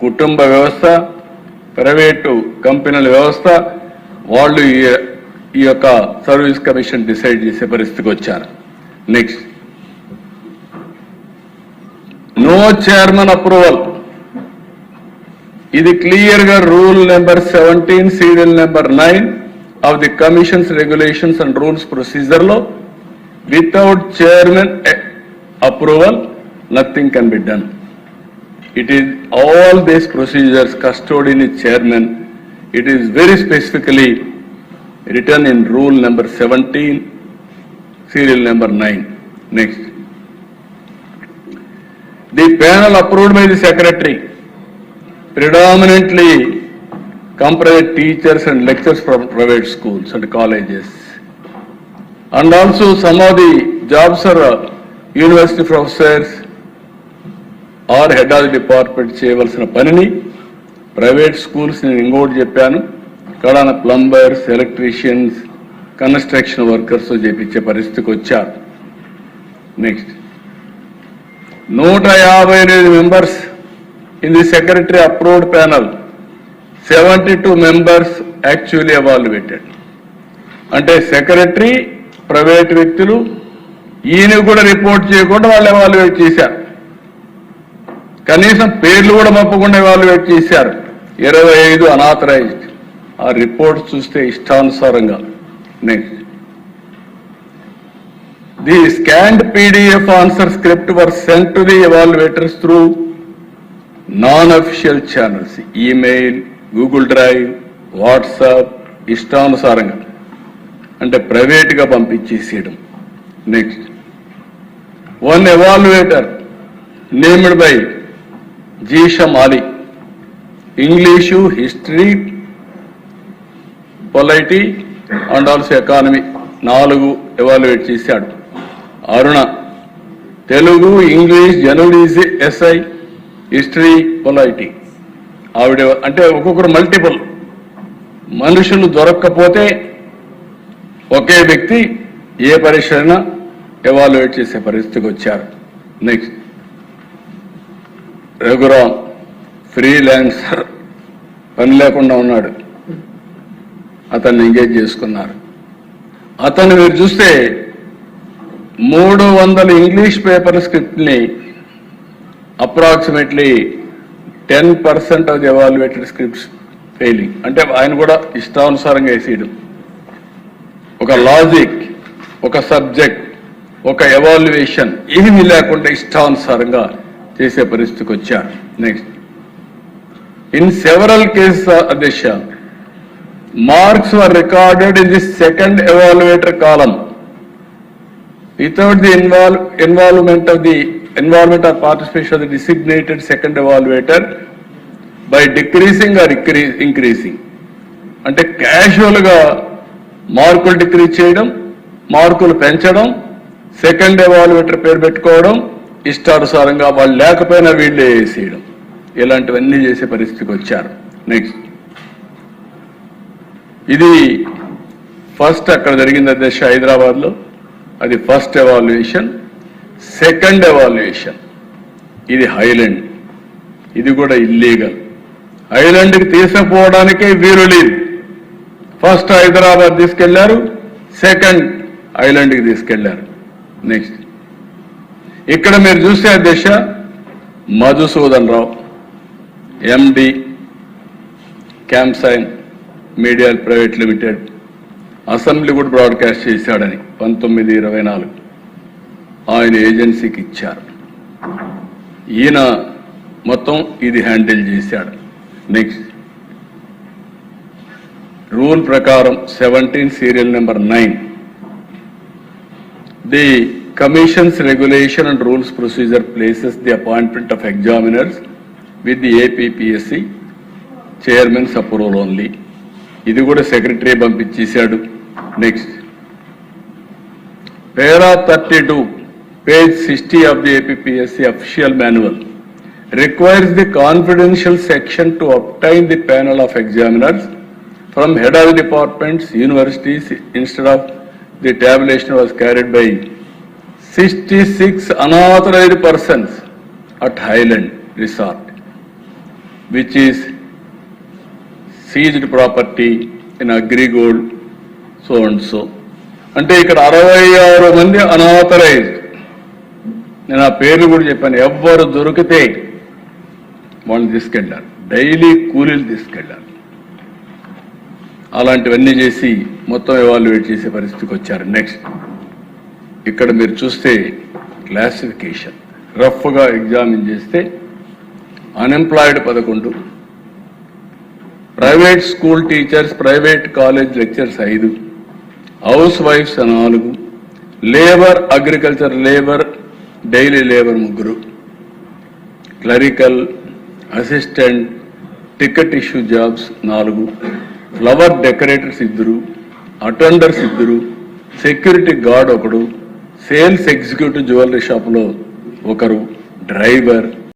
కుటుంబ వ్యవస్థ, ప్రైవేటు కంపెనీల వ్యవస్థ వాళ్ళు ఈ యొక్క సర్వీస్ కమిషన్ డిసైడ్ చేసే పరిస్థితికి వచ్చారు. Next, no chairman approval. ఇది క్లియర్ గా rule number 17 serial number 9 of the commissions regulations and rules procedure లో without chairman approval nothing can be done. It is all these procedures, custodian is chairman. It is very specifically written in rule number 17, serial number 9. Next. The panel approved by the secretary predominantly comprise teachers and lecturers from private schools and colleges. And also some of the jobs are university professors or head of the department చేయవలసిన పనిని private schools నేను ఇంకోటి చెప్పాను, కడాన plumbers, electricians, construction workers చేపించే పరిస్థితికి వచ్చారు. Next, 158 members in the secretary approved panel, 72 members actually evaluated. అంటే secretary, private వ్యక్తులు, ఈయన కూడా రిపోర్ట్ చేయకుండా వాళ్ళు ఎవాల్యుయేట్ చేశారు. కనీసం పేర్లు కూడా మప్పకుండా ఎవాల్యుయేట్ చేశారు. 25 అనాథరైజ్డ్. ఆ రిపోర్ట్ చూస్తే ఇష్టానుసారంగా. Next, the scanned PDF answer script were sent to the evaluators through non official channels, email, Google drive, WhatsApp, ఇష్టానుసారంగా అంటే ప్రైవేట్గా పంపించేసేయడం. Next, one evaluator named by Zeeshan Ali, English, history, polity and also economy 4 evaluate చేశాడు. Aruna Telugu, English, general SI, history, polity. ఆవిడ అంటే ఒక్కొక్కరు multiple మనుషులు దొరక్కపోతే ఒకే వ్యక్తి ఏ పరీక్ష అయినా ఎవాల్యుయేట్ చేసే పరిస్థితికి వచ్చారు. నెక్స్ట్, రఘురామ్ ఫ్రీలాన్సర్, పని లేకుండా ఉన్నాడు, అతన్ని ఎంగేజ్ చేసుకున్నారు. అతను మీరు చూస్తే 300 ఇంగ్లీష్ పేపర్ స్క్రిప్ట్ని approximately 10% of the evaluated scripts failing. అంటే ఆయన కూడా ఇష్టానుసారంగా వేసేయడం. ఒక లాజిక్, ఒక సబ్జెక్ట్, ఒక ఎవాల్యుయేషన్ ఏమీ లేకుండా ఇష్టానుసారంగా చేసే పరిస్థితికి వచ్చారు. నెక్స్ట్, ఇన్ సెవరల్ కేసెస్ అధ్యక్ష, marks were recorded in the second evaluator column without the involvement or participation of the designated second evaluator by decreasing or increasing. అంటే క్యాజువల్గా మార్కులు డిక్రీజ్ చేయడం, మార్కులు పెంచడం, సెకండ్ ఎవాల్యుయేటర్ పేరు పెట్టుకోవడం, ఇష్టానుసారంగా వాళ్ళు లేకపోయినా వీళ్ళే వేసేయడం, ఇలాంటివన్నీ చేసే పరిస్థితికి వచ్చారు. నెక్స్ట్, ఇది ఫస్ట్ అక్కడ జరిగింది అధ్యక్ష హైదరాబాద్లో. అది ఫస్ట్ ఎవాల్యుయేషన్. సెకండ్ ఎవాల్యుయేషన్ ఇది హైలాండ్, ఇది కూడా ఇల్లీగల్. హైలాండ్కి తీసుకుపోవడానికే వీలు లేదు. ఫస్ట్ హైదరాబాద్ తీసుకెళ్లారు, సెకండ్ ఐలాండ్కి తీసుకెళ్లారు. నెక్స్ట్, ఇక్కడ మీరు చూస్తే అధ్యక్ష మధుసూదన్ రావు ఎండి క్యాంప్సైన్ మీడియా ప్రైవేట్ లిమిటెడ్, అసెంబ్లీ కూడా బ్రాడ్కాస్ట్ చేశాడని 1924 ఆయన ఏజెన్సీకి ఇచ్చారు. ఈయన మొత్తం ఇది హ్యాండిల్ చేశాడు. నెక్స్ట్, రూల్ ప్రకారం 17 serial number 9 the Commission's regulation and rules procedure places the appointment of examiners with the APPSC chairman's approval only. ఇది కూడా సెక్రటరీ పంపించేశాడు. Next, para 32 page 60 of the APPSC official manual requires the confidential section to obtain the panel of examiners from head of the departments, universities, instead of the tabulation was carried by 66 unauthorized persons at Highland Resort. which is seized property in Agrigold, so and so. అంటే ఇక్కడ 66 మంది unauthorised. నేను ఆ పేర్లు కూడా చెప్పాను. ఎవ్వరు దొరికితే వాళ్ళని తీసుకెళ్ళారు, డైలీ కూలీలు తీసుకెళ్ళారు. అలాంటివన్నీ చేసి మొత్తం ఎవాల్యుయేట్ చేసే పరిస్థితికి వచ్చారు. నెక్స్ట్ ఇక్కడ మీరు చూస్తే క్లాసిఫికేషన్ రఫ్గా ఎగ్జామిన్ చేస్తే unemployed 11, private school teachers, private college lectures 5, హౌస్ వైఫ్స్ 4, labour, agriculture labour, daily labour 3, clerical, assistant, ticket issue jobs 4, flower decorators 2, attenders 2, security guard 1, sales executive jewellery షాపులో 1, డ్రైవర్,